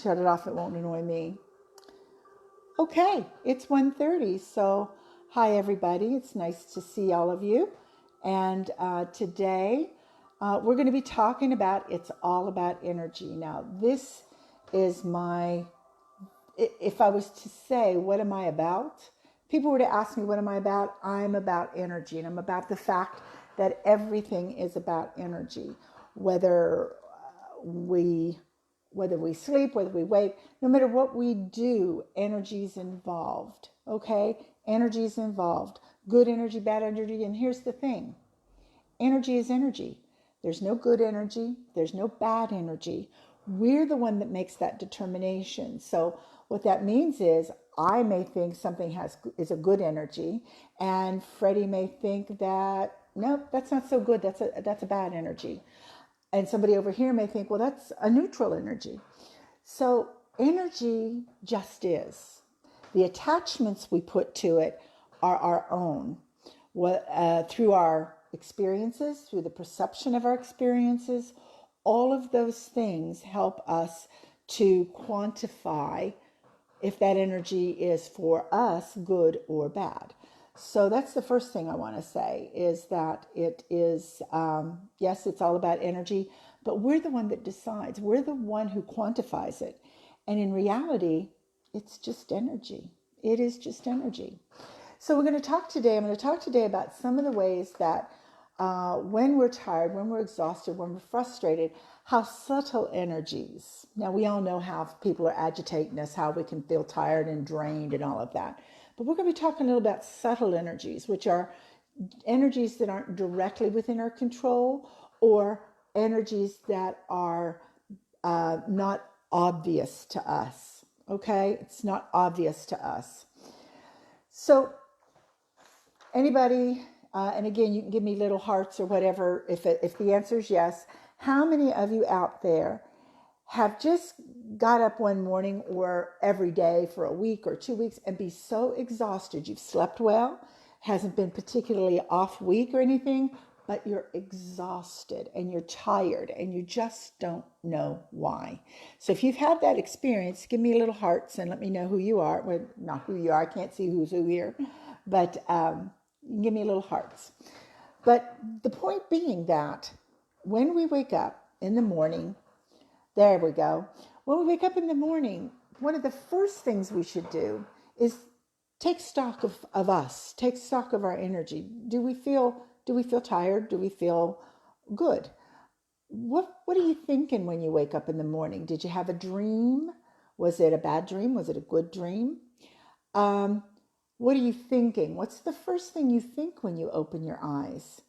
Shut it off, it won't annoy me. Okay, it's 1:30, so hi everybody. It's nice to see all of you. And today we're going to be talking about It's All About Energy. Now, this is if I was to say, what am I about? People were to ask me, what am I about? I'm about energy, and I'm about the fact that everything is about energy, whether we whether we sleep, whether we wake, no matter what we do, energy is involved. Okay? Energy is involved. Good energy, bad energy. And here's the thing, energy is energy. There's no good energy, there's no bad energy. We're the one that makes that determination. So, what that means is, I may think something is a good energy, and Freddie may think that, nope, that's not so good. That's a bad energy. And somebody over here may think, well, that's a neutral energy. So energy just is. The attachments we put to it are our own. Through our experiences, through the perception of our experiences, all of those things help us to quantify if that energy is for us good or bad. So that's the first thing I want to say, is that it is, yes, it's all about energy, but we're the one that decides. We're the one who quantifies it. And in reality, it's just energy. It is just energy. So I'm going to talk today about some of the ways that when we're tired, when we're exhausted, when we're frustrated, how subtle energies. Now, we all know how people are agitating us, how we can feel tired and drained and all of that. But we're going to be talking a little about subtle energies, which are energies that aren't directly within our control, or energies that are not obvious to us. Okay? It's not obvious to us. So, anybody, and again, you can give me little hearts or whatever if the answer is yes. How many of you out there have just got up one morning or every day for a week or 2 weeks and be so exhausted? You've slept well, hasn't been particularly off week or anything, but you're exhausted and you're tired and you just don't know why. So if you've had that experience, give me little hearts and let me know who you are. Well, not who you are. I can't see who's who here, but give me little hearts. But the point being that when we wake up in the morning, there we go. When we wake up in the morning, one of the first things we should do is take stock of us, take stock of our energy. Do we feel tired? Do we feel good? What are you thinking when you wake up in the morning? Did you have a dream? Was it a bad dream? Was it a good dream? What are you thinking? What's the first thing you think when you open your eyes?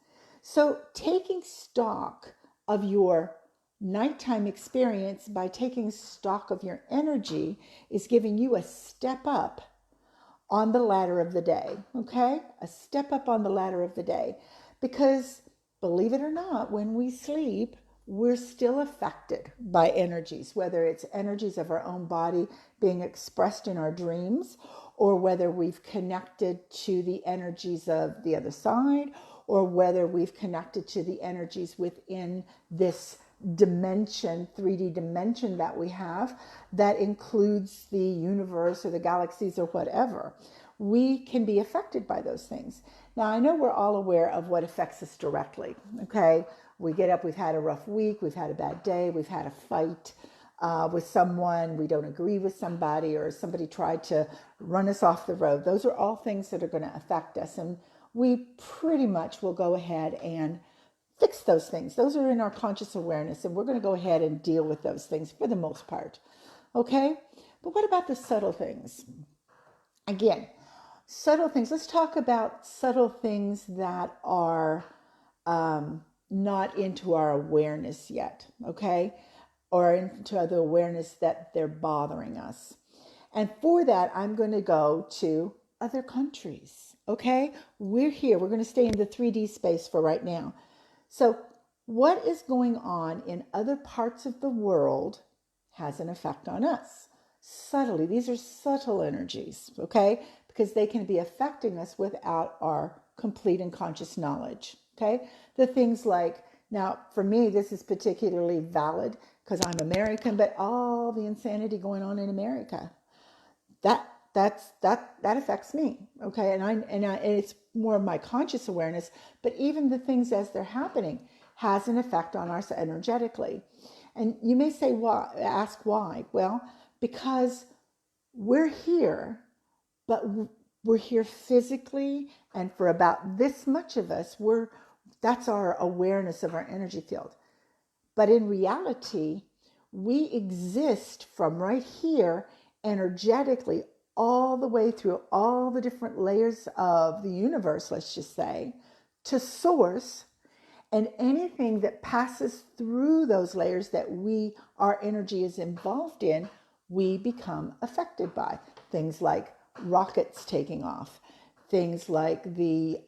So taking stock of your nighttime experience by taking stock of your energy is giving you a step up on the ladder of the day, okay? A step up on the ladder of the day. Because believe it or not, when we sleep, we're still affected by energies, whether it's energies of our own body being expressed in our dreams, or whether we've connected to the energies of the other side, or whether we've connected to the energies within this dimension, 3D dimension that we have, that includes the universe or the galaxies or whatever. We can be affected by those things. Now, I know we're all aware of what affects us directly, okay? We get up, we've had a rough week, we've had a bad day, we've had a fight with someone, we don't agree with somebody, or somebody tried to run us off the road. Those are all things that are going to affect us, and we pretty much will go ahead and fix those things. Those are in our conscious awareness, and we're going to go ahead and deal with those things for the most part. Okay? But what about the subtle things? Again, subtle things. Let's talk about subtle things that are not into our awareness yet, okay? Or into the awareness that they're bothering us. And for that, I'm going to go to other countries, okay? We're here. We're going to stay in the 3D space for right now. So what is going on in other parts of the world has an effect on us. Subtly, these are subtle energies, okay? Because they can be affecting us without our complete and conscious knowledge, okay? The things like, now for me, this is particularly valid because I'm American, but all the insanity going on in America, that affects me. Okay. And it's more of my conscious awareness, but even the things as they're happening has an effect on us energetically. And you may say, why? Ask why. Well, because we're here, but we're here physically, and for about this much of us, that's our awareness of our energy field. But in reality, we exist from right here energetically all the way through all the different layers of the universe, let's just say, to source. And anything that passes through those layers that our energy is involved in, we become affected by. Things like rockets taking off, things like the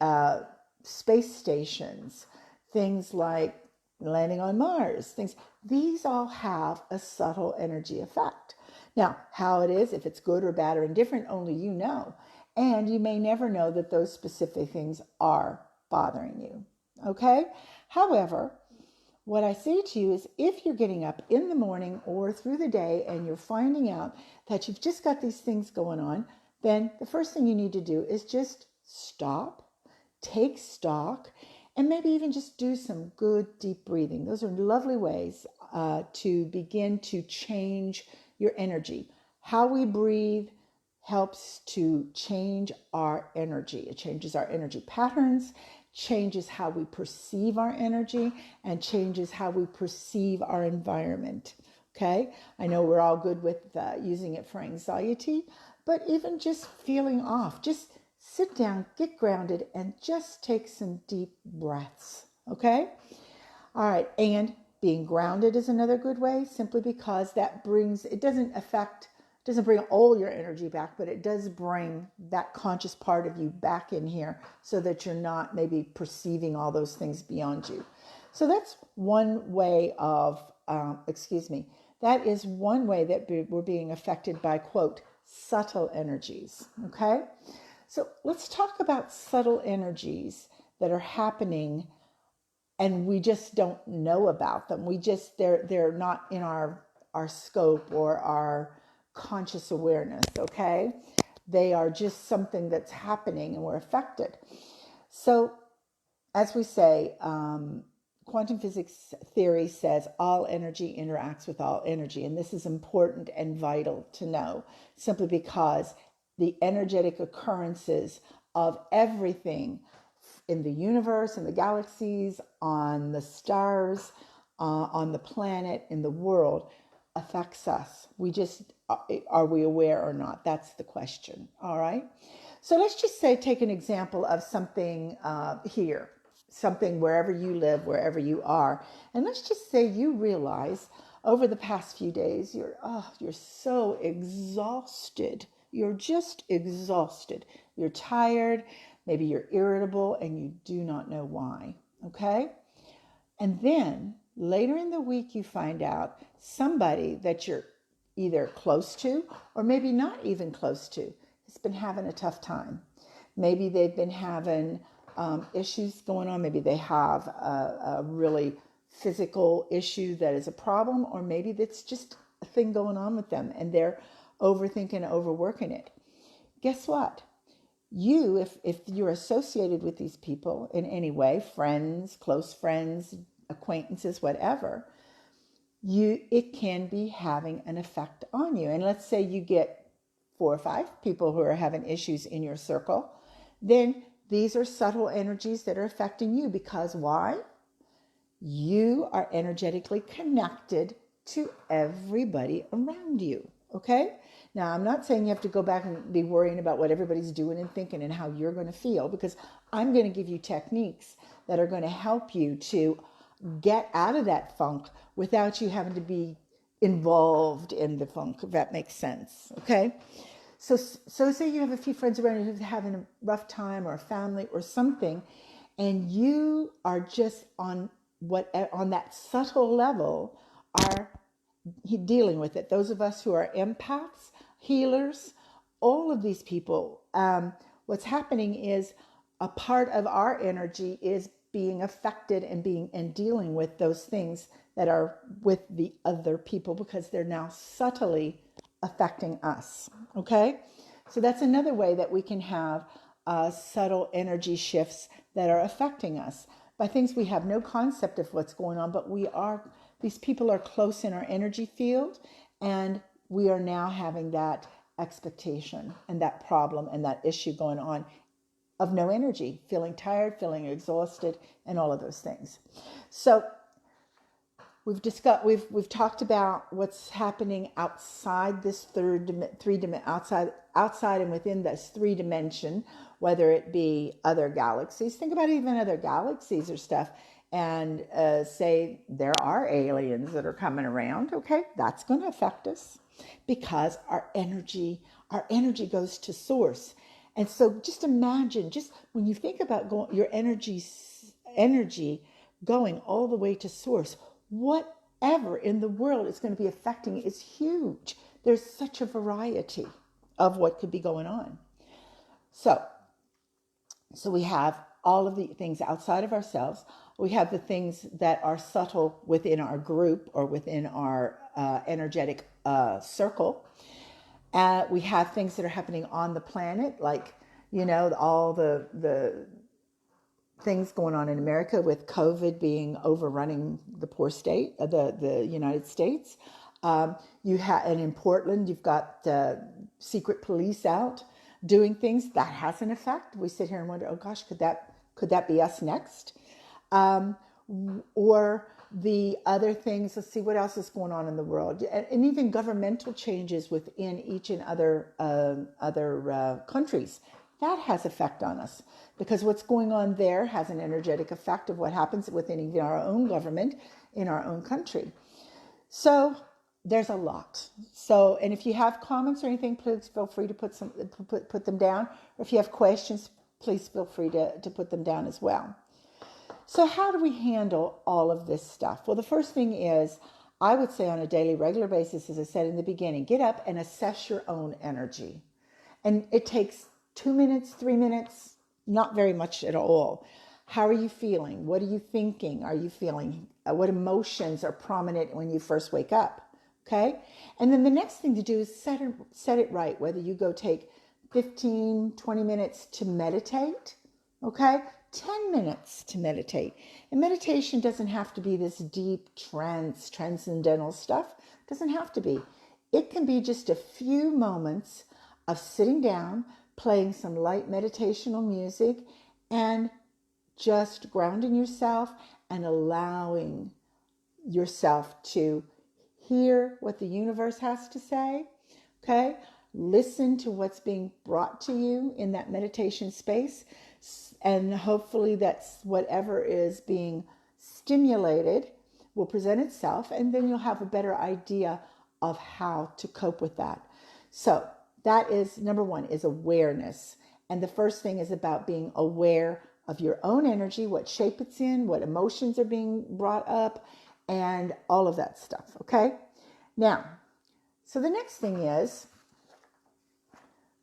space stations, things like landing on Mars, these all have a subtle energy effect. Now, how it is, if it's good or bad or indifferent, only you know. And you may never know that those specific things are bothering you. Okay? However, what I say to you is if you're getting up in the morning or through the day and you're finding out that you've just got these things going on, then the first thing you need to do is just stop, take stock, and maybe even just do some good deep breathing. Those are lovely ways to begin to change your energy. How we breathe helps to change our energy. It changes our energy patterns, changes how we perceive our energy, and changes how we perceive our environment. Okay? I know we're all good with using it for anxiety, but even just feeling off, just sit down, get grounded, and just take some deep breaths. Okay? All right. And being grounded is another good way, simply because it doesn't bring all your energy back, but it does bring that conscious part of you back in here so that you're not maybe perceiving all those things beyond you. So that's one way that is one way that we're being affected by, quote, subtle energies. Okay. So let's talk about subtle energies that are happening and we just don't know about them. They're not in our scope or our conscious awareness, okay? They are just something that's happening and we're affected. So as we say, quantum physics theory says all energy interacts with all energy. And this is important and vital to know, simply because the energetic occurrences of everything in the universe, in the galaxies, on the stars, on the planet, in the world, affects us. Are we aware or not? That's the question. All right. So let's just say, take an example of something here, something wherever you live, wherever you are. And let's just say you realize over the past few days, you're so exhausted. You're just exhausted. You're tired. Maybe you're irritable and you do not know why. Okay. And then later in the week, you find out somebody that you're either close to or maybe not even close to has been having a tough time. Maybe they've been having issues going on. Maybe they have a really physical issue that is a problem, or maybe that's just a thing going on with them and they're overthinking, overworking it. Guess what? If you're associated with these people in any way, friends, close friends, acquaintances, whatever, it can be having an effect on you. And let's say you get 4 or 5 people who are having issues in your circle, then these are subtle energies that are affecting you. Because why? You are energetically connected to everybody around you. Okay? Now, I'm not saying you have to go back and be worrying about what everybody's doing and thinking and how you're going to feel, because I'm going to give you techniques that are going to help you to get out of that funk without you having to be involved in the funk, if that makes sense. Okay? So say you have a few friends around you who's having a rough time, or a family or something, and you are just on that subtle level are dealing with it. Those of us who are empaths, healers, all of these people, what's happening is a part of our energy is being affected and dealing with those things that are with the other people, because they're now subtly affecting us. Okay, so that's another way that we can have subtle energy shifts that are affecting us by things we have no concept of what's going on, but these people are close in our energy field, and we are now having that expectation and that problem and that issue going on of no energy, feeling tired, feeling exhausted, and all of those things. So we've talked about what's happening outside this outside and within this 3 dimension, whether it be other galaxies. Think about even other galaxies or stuff, and say there are aliens that are coming around. Okay, that's going to affect us because our energy goes to source. And so just imagine, just when you think about your energy going all the way to source, whatever in the world is going to be affecting it is huge. There's such a variety of what could be going on. So we have all of the things outside of ourselves. We have the things that are subtle within our group or within our energetic circle. We have things that are happening on the planet, like, all the things going on in America with COVID being overrunning the poor state, the United States. And in Portland, you've got secret police out doing things that has an effect. We sit here and wonder, oh gosh, could that be us next? Or the other things, let's see what else is going on in the world, and even governmental changes within each and other countries. That has effect on us, because what's going on there has an energetic effect of what happens within even our own government in our own country. So there's a lot. So, and if you have comments or anything, please feel free to put them down. Or if you have questions, please feel free to put them down as well. So how do we handle all of this stuff? Well, the first thing is, I would say on a daily, regular basis, as I said in the beginning, get up and assess your own energy. And it takes 2 minutes, 3 minutes, not very much at all. How are you feeling? What are you thinking? Are you feeling? What emotions are prominent when you first wake up? Okay? And then the next thing to do is set it right, whether you go take 15, 20 minutes to meditate, okay? 10 minutes to meditate. And meditation doesn't have to be this deep transcendental stuff. It doesn't have to be. It can be just a few moments of sitting down, playing some light meditational music, and just grounding yourself and allowing yourself to hear what the universe has to say, okay? Listen to what's being brought to you in that meditation space, and hopefully that's whatever is being stimulated will present itself, and then you'll have a better idea of how to cope with that. So that is number one, is awareness. And the first thing is about being aware of your own energy, what shape it's in, what emotions are being brought up, and all of that stuff, okay? Now, so the next thing is,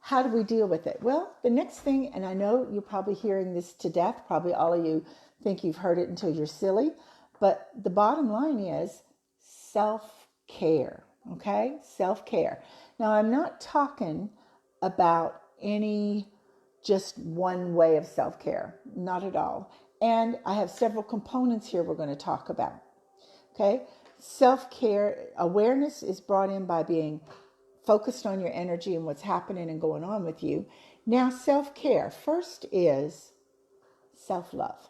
how do we deal with it? Well, the next thing, and I know you're probably hearing this to death, probably all of you think you've heard it until you're silly, but the bottom line is self-care, okay? Self-care. Now, I'm not talking about any just one way of self-care, not at all. And I have several components here we're going to talk about, okay? Self-care awareness is brought in by being focused on your energy and what's happening and going on with you. Now, self-care. First is self-love,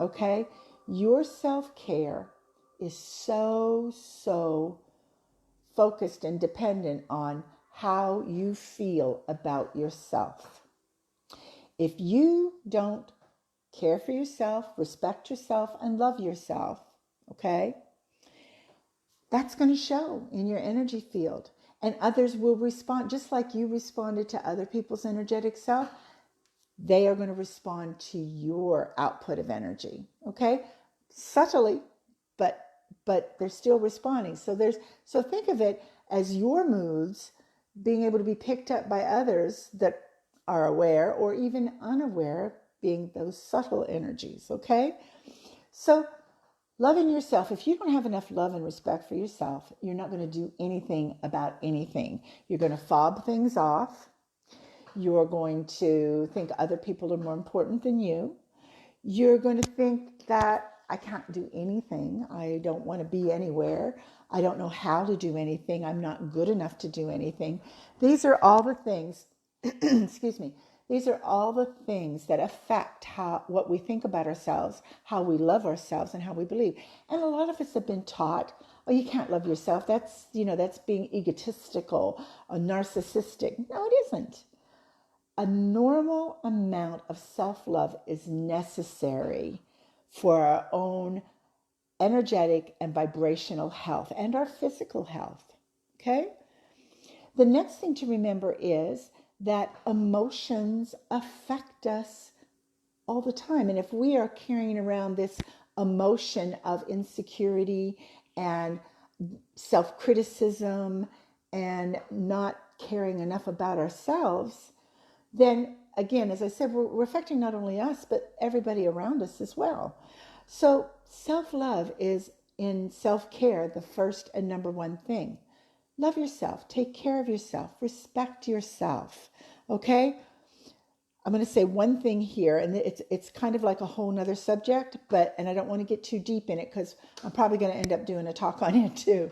okay? Your self-care is so focused and dependent on how you feel about yourself. If you don't care for yourself, respect yourself, and love yourself, okay, that's going to show in your energy field. And others will respond, just like you responded to other people's energetic self, they are going to respond to your output of energy, okay? Subtly, but they're still responding. So think of it as your moods being able to be picked up by others that are aware or even unaware being those subtle energies, okay? So loving yourself, if you don't have enough love and respect for yourself, you're not going to do anything about anything. You're going to fob things off. You're going to think other people are more important than you. You're going to think that I can't do anything. I don't want to be anywhere. I don't know how to do anything. I'm not good enough to do anything. These are all the things, excuse me, these are all the things that affect what we think about ourselves, how we love ourselves, and how we believe. And a lot of us have been taught, oh, you can't love yourself. That's being egotistical or narcissistic. No, it isn't. A normal amount of self-love is necessary for our own energetic and vibrational health and our physical health. Okay? The next thing to remember is that emotions affect us all the time. And if we are carrying around this emotion of insecurity and self-criticism and not caring enough about ourselves, then again, as I said, we're affecting not only us, but everybody around us as well. So self-love is, in self-care, the first and number one thing. Love yourself, take care of yourself, respect yourself, okay? I'm going to say one thing here, and it's kind of like a whole nother subject, and I don't want to get too deep in it because I'm probably going to end up doing a talk on it too.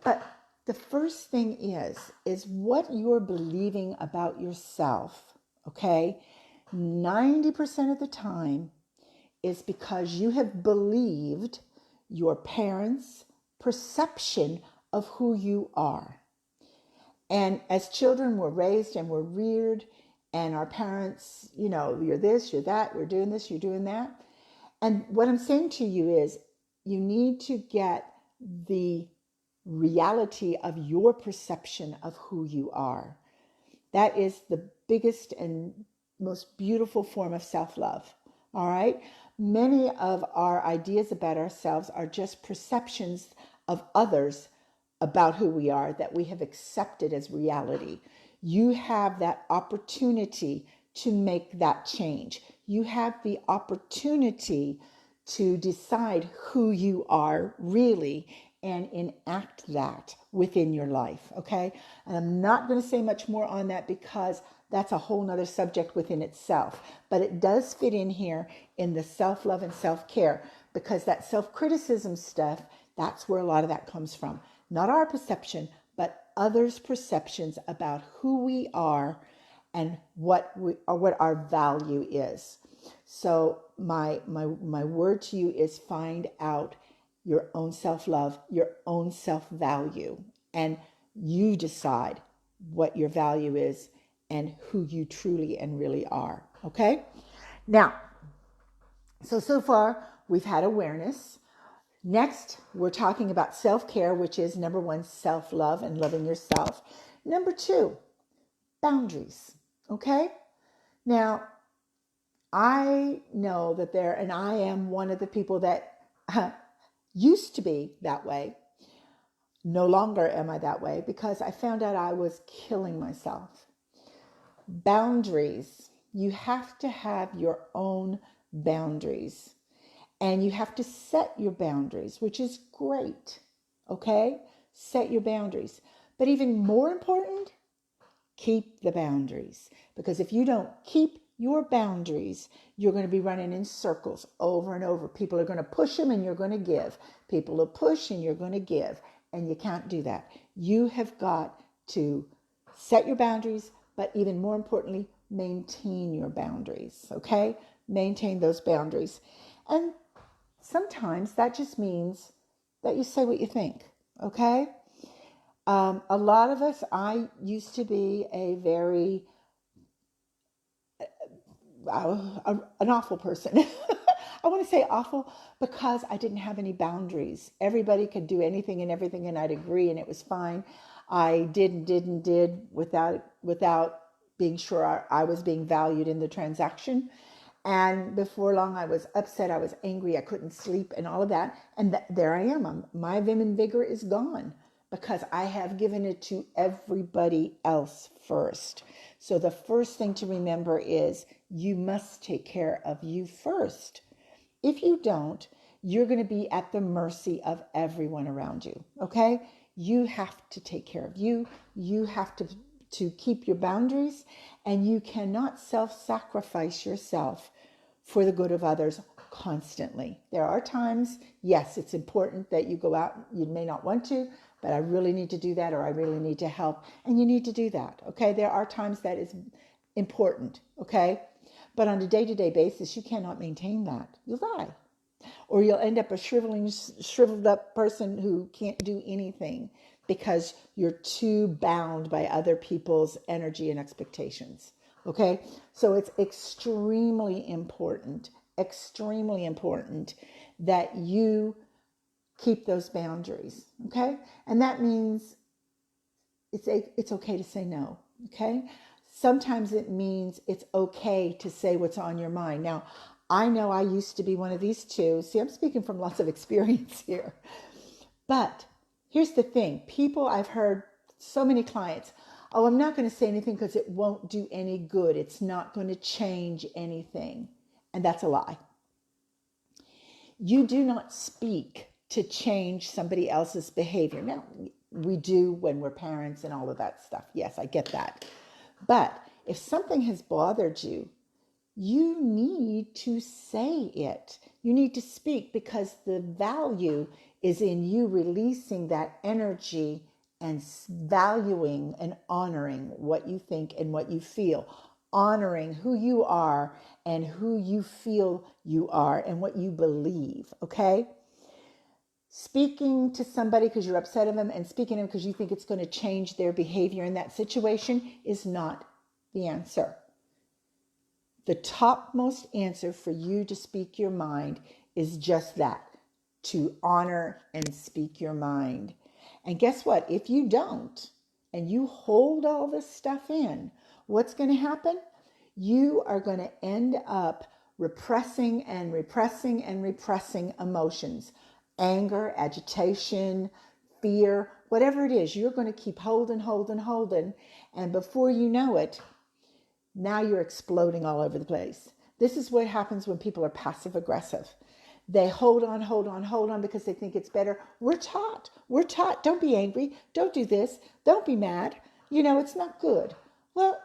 But the first thing is what you're believing about yourself, okay? 90% of the time is because you have believed your parents' perception of who you are. And as children, we're raised and we're reared, and our parents, you're this, you're that, we're doing this, you're doing that. And what I'm saying to you is you need to get the reality of your perception of who you are. That is the biggest and most beautiful form of self-love. All right? Many of our ideas about ourselves are just perceptions of others about who we are that we have accepted as reality. You have that opportunity to make that change. You have the opportunity to decide who you are really and enact that within your life, okay? And I'm not going to say much more on that because that's a whole nother subject within itself. But it does fit in here in the self-love and self-care, because that self-criticism stuff, that's where a lot of that comes from. Not our perception, but others' perceptions about who we are and what our value is. So my word to you is find out your own self-love, your own self-value, and you decide what your value is and who you truly and really are. Okay? Now, so far we've had awareness. Next, we're talking about self-care, which is number one, self-love and loving yourself. Number two, boundaries. Okay? Now, I know that and I am one of the people that used to be that way. No longer am I that way because I found out I was killing myself. Boundaries. You have to have your own boundaries. And you have to set your boundaries, which is great. Okay? Set your boundaries. But even more important, keep the boundaries. Because if you don't keep your boundaries, you're going to be running in circles over and over. People are going to push them and you're going to give. People will push and you're going to give. And you can't do that. You have got to set your boundaries, but even more importantly, maintain your boundaries. Okay? Maintain those boundaries. And sometimes that just means that you say what you think. Okay? A lot of us, I used to be a very an awful person. I want to say awful because I didn't have any boundaries. Everybody could do anything and everything, and I'd agree, and it was fine. I did without being sure I was being valued in the transaction. And before long, I was upset. I was angry. I couldn't sleep, and all of that. And there I am. My vim and vigor is gone because I have given it to everybody else first. So the first thing to remember is you must take care of you first. If you don't, you're going to be at the mercy of everyone around you, okay? You have to take care of you. You have to keep your boundaries, and you cannot self-sacrifice yourself for the good of others constantly. There are times, yes, it's important that you go out. You may not want to, but I really need to do that, or I really need to help, and you need to do that, okay? There are times that is important, okay? But on a day-to-day basis, you cannot maintain that. You'll die. Or you'll end up a shriveled up person who can't do anything because you're too bound by other people's energy and expectations. Okay? So it's extremely important that you keep those boundaries. Okay? And that means it's okay to say no. Okay? Sometimes it means it's okay to say what's on your mind. Now, I know I used to be one of these too. See, I'm speaking from lots of experience here. But here's the thing. I've heard so many clients, oh, I'm not going to say anything because it won't do any good. It's not going to change anything. And that's a lie. You do not speak to change somebody else's behavior. Now, we do when we're parents and all of that stuff. Yes, I get that. But if something has bothered you, you need to say it. You need to speak, because the value is in you releasing that energy and valuing and honoring what you think and what you feel, honoring who you are and who you feel you are and what you believe, okay? Speaking to somebody because you're upset of them and speaking to them because you think it's going to change their behavior in that situation is not the answer. The topmost answer for you to speak your mind is just that, to honor and speak your mind. And guess what? If you don't, and you hold all this stuff in, what's going to happen? You are going to end up repressing and repressing and repressing emotions. Anger, agitation, fear, whatever it is, you're going to keep holding. And before you know it, now you're exploding all over the place. This is what happens when people are passive aggressive. They hold on because they think it's better. We're taught, don't be angry, don't do this, don't be mad. It's not good. Well,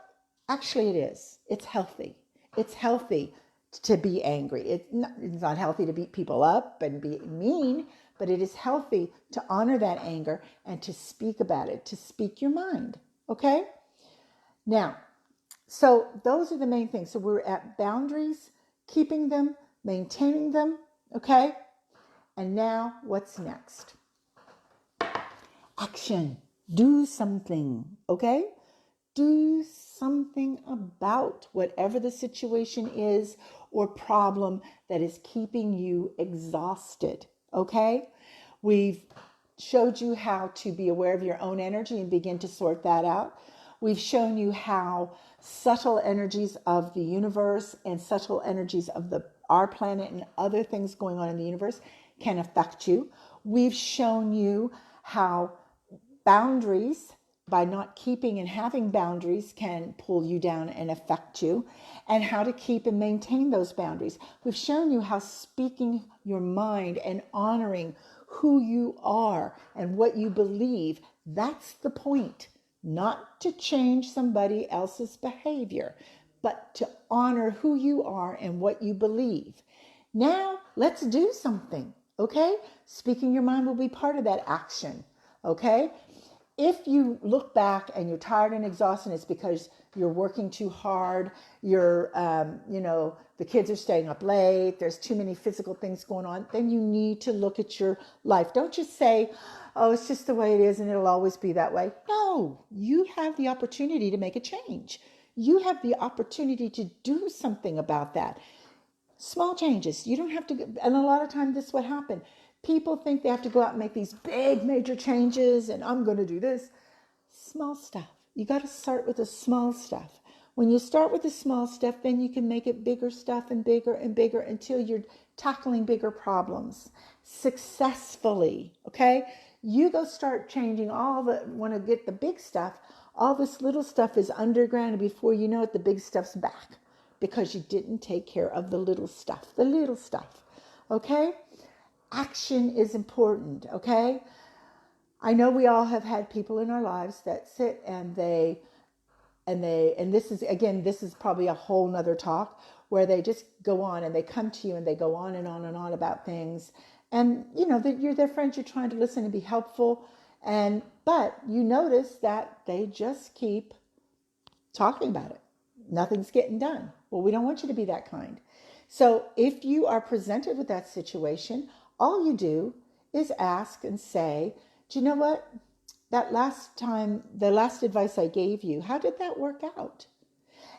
actually it is. It's healthy. It's healthy to be angry. It's not healthy to beat people up and be mean, but it is healthy to honor that anger and to speak about it, to speak your mind. Okay? Now, so those are the main things. So we're at boundaries, keeping them, maintaining them, okay? And now what's next? Action. Do something, okay? Do something about whatever the situation is or problem that is keeping you exhausted, okay? We've showed you how to be aware of your own energy and begin to sort that out. We've shown you how subtle energies of the universe and subtle energies of our planet and other things going on in the universe can affect you. We've shown you how boundaries, by not keeping and having boundaries, can pull you down and affect you, and how to keep and maintain those boundaries. We've shown you how speaking your mind and honoring who you are and what you believe, that's the point. Not to change somebody else's behavior, but to honor who you are and what you believe. Now, let's do something, okay? Speaking your mind will be part of that action, okay? If you look back and you're tired and exhausted, it's because you're working too hard, the kids are staying up late, there's too many physical things going on, then you need to look at your life. Don't just say, oh, it's just the way it is and it'll always be that way. No, you have the opportunity to make a change. You have the opportunity to do something about that. Small changes. You don't have to, and a lot of times this is what happens. People think they have to go out and make these big major changes and I'm going to do this. Small stuff. You got to start with the small stuff. When you start with the small stuff, then you can make it bigger stuff and bigger until you're tackling bigger problems successfully, okay? You go start changing want to get the big stuff. All this little stuff is underground, and before you know it, the big stuff's back, because you didn't take care of the little stuff, the little stuff. Okay? Action is important. Okay? I know we all have had people in our lives that sit and this is, again, this is probably a whole nother talk, where they just go on and they come to you and they go on and on and on about things. And you know that you're their friends, you're trying to listen and be helpful. But you notice that they just keep talking about it. Nothing's getting done. Well, we don't want you to be that kind. So if you are presented with that situation, all you do is ask and say, do you know what? That last time, the last advice I gave you, how did that work out?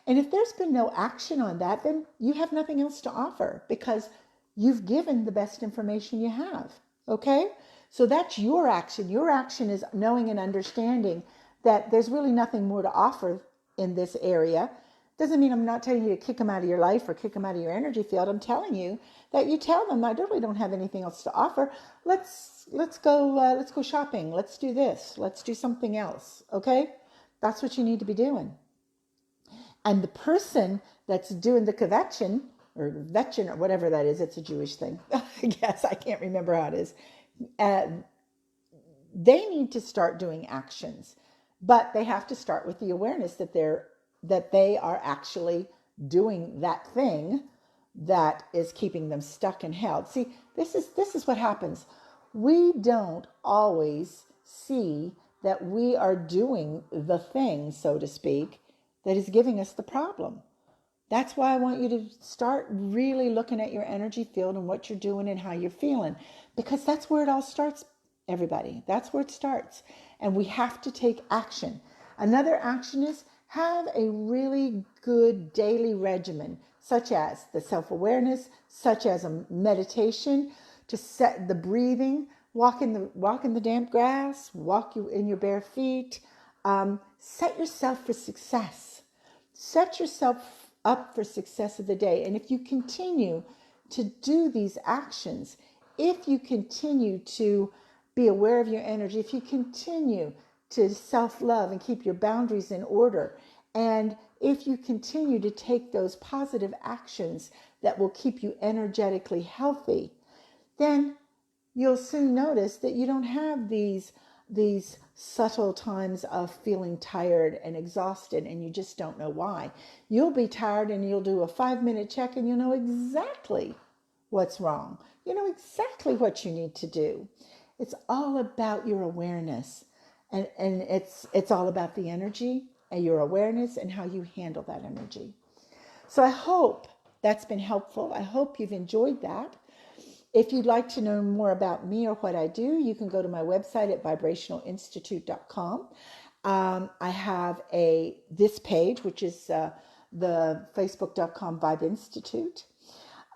And if there's been no action on that, then you have nothing else to offer, because you've given the best information you have. Okay? So that's your action. Your action is knowing and understanding that there's really nothing more to offer in this area. Doesn't mean I'm not telling you to kick them out of your life or kick them out of your energy field. I'm telling you that you tell them, I really don't have anything else to offer. Let's go shopping. Let's do this. Let's do something else. Okay? That's what you need to be doing. And the person that's doing the kvetchen or vetchen or whatever that is, it's a Jewish thing. I guess I can't remember how it is. They need to start doing actions, but they have to start with the awareness that they are actually doing that thing that is keeping them stuck and held. See, this is what happens. We don't always see that we are doing the thing, so to speak, that is giving us the problem. That's why I want you to start really looking at your energy field and what you're doing and how you're feeling, because that's where it all starts, everybody. That's where it starts. And we have to take action. Another action is have a really good daily regimen, such as the self-awareness, such as a meditation, to set the breathing, walk in the damp grass, walk you in your bare feet. Set yourself for success. Set yourself up for success of the day. And if you continue to do these actions, if you continue to be aware of your energy, if you continue to self-love and keep your boundaries in order, and if you continue to take those positive actions that will keep you energetically healthy, then you'll soon notice that you don't have these subtle times of feeling tired and exhausted, and you just don't know why. You'll be tired and you'll do a 5-minute check and you'll know exactly what's wrong. You know exactly what you need to do. It's all about your awareness, and it's all about the energy and your awareness and how you handle that energy. So I hope that's been helpful. I hope you've enjoyed that. If you'd like to know more about me or what I do, you can go to my website at vibrationalinstitute.com. I have this page, which is the facebook.com Vibe Institute.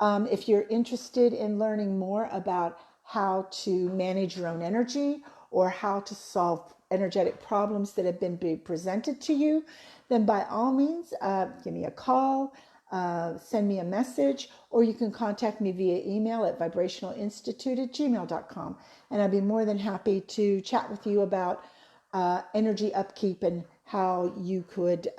If you're interested in learning more about how to manage your own energy or how to solve energetic problems that have been presented to you, then by all means, give me a call, send me a message, or you can contact me via email at vibrationalinstitute@gmail.com. And I'd be more than happy to chat with you about energy upkeep and how you could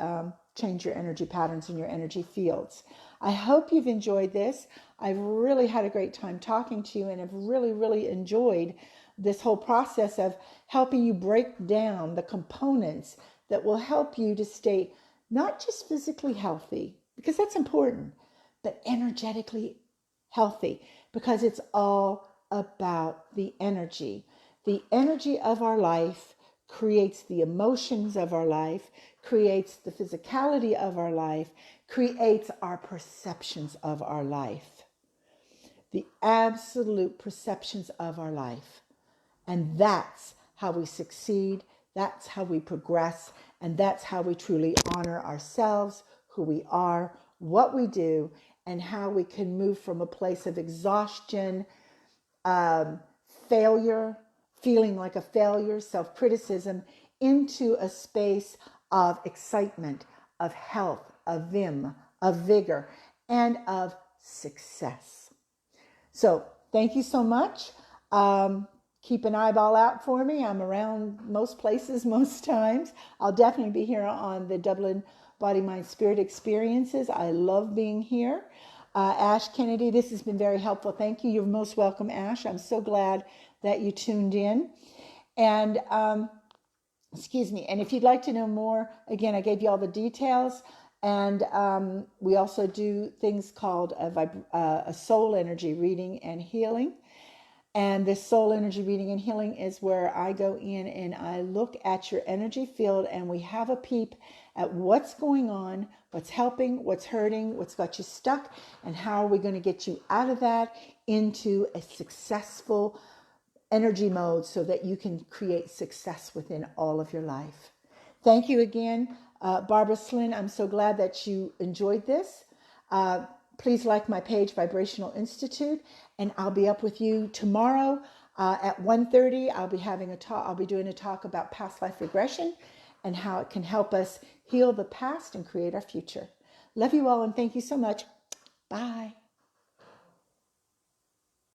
change your energy patterns and your energy fields. I hope you've enjoyed this. I've really had a great time talking to you, and have really, really enjoyed this whole process of helping you break down the components that will help you to stay not just physically healthy, because that's important, but energetically healthy, because it's all about the energy. The energy of our life creates the emotions of our life, creates the physicality of our life, creates our perceptions of our life. The absolute perceptions of our life. And that's how we succeed, that's how we progress, and that's how we truly honor ourselves, who we are, what we do, and how we can move from a place of exhaustion, failure, feeling like a failure, self-criticism, into a space of excitement, of health, of vim, of vigor, and of success. So thank you so much. keep an eyeball out for me. I'm around most places, most times. I'll definitely be here on the Dublin Body, Mind, Spirit Experiences. I love being here. Ash Kennedy, this has been very helpful. Thank you. You're most welcome, Ash. I'm so glad that you tuned in. And excuse me. And if you'd like to know more, again, I gave you all the details. And we also do things called a soul energy reading and healing. And this soul energy reading and healing is where I go in and I look at your energy field and we have a peep at what's going on, what's helping, what's hurting, what's got you stuck, and how are we going to get you out of that into a successful energy mode so that you can create success within all of your life. Thank you again, Barbara Slynn. I'm so glad that you enjoyed this. Please like my page, Vibrational Institute, and I'll be up with you tomorrow at 1:30. I'll be having a talk. I'll be doing a talk about past life regression and how it can help us heal the past and create our future. Love you all, and thank you so much. Bye.